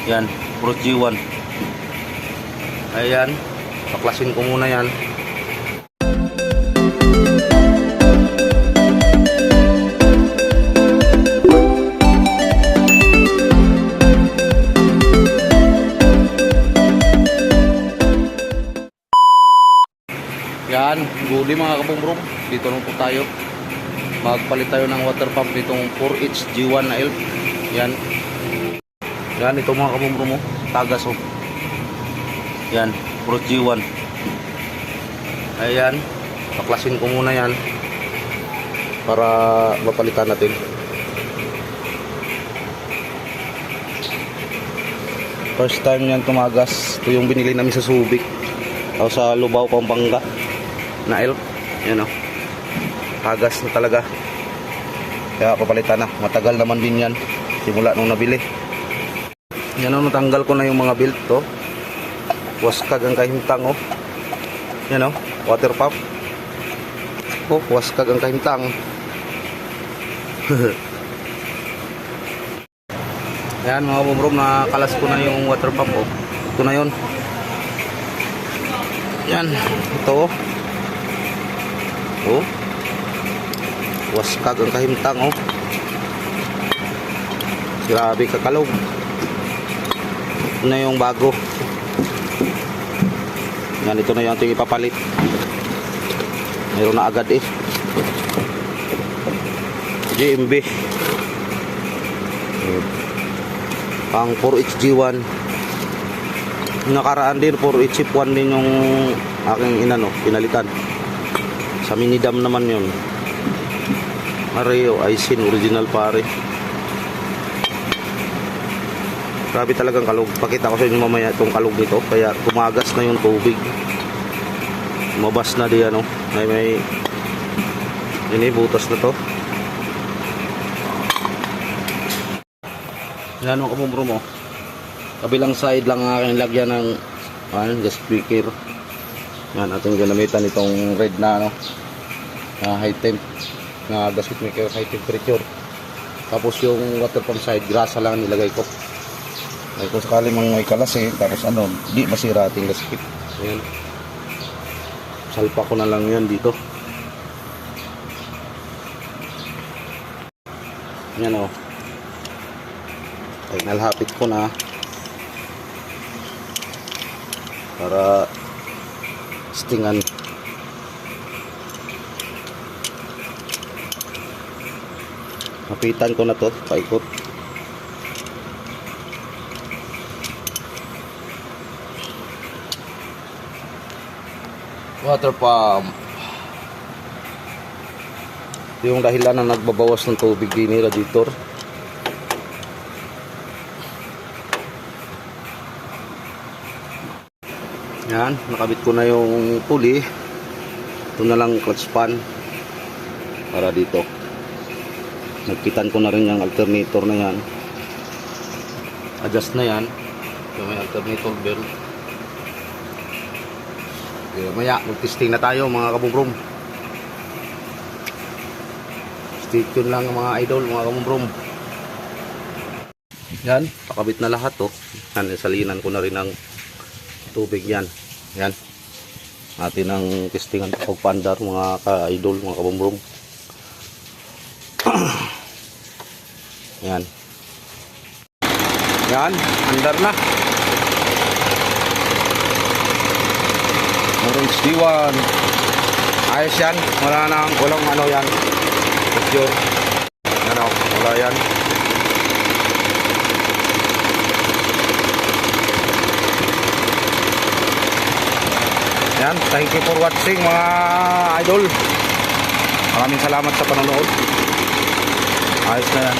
Yan, puro G1. Ayan, paklasin ko muna yan. Yan, guli mga kabumbrum. Dito lang po tayo. Magpalit tayo ng water pump nitong 4H G1 na elf. Yan. Yan, ito mga kabumbrum mo. Tagas oh. Yan, puro G1. Ayan, paklasin ko muna yan para mapalitan natin. First time yan tumagas. Ito yung binili namin sa Subic o sa Lubao, Pampanga na elf. Yan o, tagas na talaga, kaya papalitan na. Matagal naman din yan simula nung nabili. Yan o, natanggal ko na yung mga built to. Waskag ang kahimtang oh. Yan oh, water pump. Oh, waskag ang kahimtang. Yan mga kabumbrum, nakalas ko na yung water pump oh. Ito na yun. Yan, ito oh. Oh, waskag ang kahimtang oh. Grabe kakalog. Ito na yung bago. Yan, ito na yung ating ipapalit. Mayroon na agad eh. GMB pang 4H G1. Nakaraan din 4H chip 1 din yung aking inano, pinalitan. Sa minidam naman yun. Mario Aisin original pare. Grabe talagang kalog. Pakita ko sa inyo mamaya itong kalog nito. Kaya tumagas na yung tubig. Mabas na diyan, no? May ini butas na to. Yan mga kabumbrum mo. Kabilang side lang ang aking lagyan ng gas speaker. Yan, ating ginamitan itong red na high temp na gas speaker, high temperature. Tapos yung water pump side, grasa lang nilagay ko. Ay kung sakali mang may kalas eh, tapos di masira ating gasket. Ayan, salpa ko na lang yan dito. Yan o, ay nalhapit ko na para stingan. Hapitan ko na to, paikot. Water pump. Yung dahilan na nagbabawas ng tubig din ni radiator. Yan, nakabit ko na yung pulley. Ito na lang clutch pan para dito. Nagkitan ko na rin yung alternator na yan. Adjust na yan. Yung may alternator belt. Okay, maya mag-testing na tayo mga kabumbrum. Stay tuned lang mga idol, mga kabumbrum. Yan, pakabit na lahat oh. Yan, salinan ko na rin ng tubig yan. Yan, atin ang testingan pagpandar mga ka-idol, mga kabumbrum. Yan. Yan, andar na. Orange D1. Ayos yan. Wala nang walang yan. Picture. Wala yan. Yan. Thank you for watching mga idol. Maraming salamat sa panonood. Ayos na yan.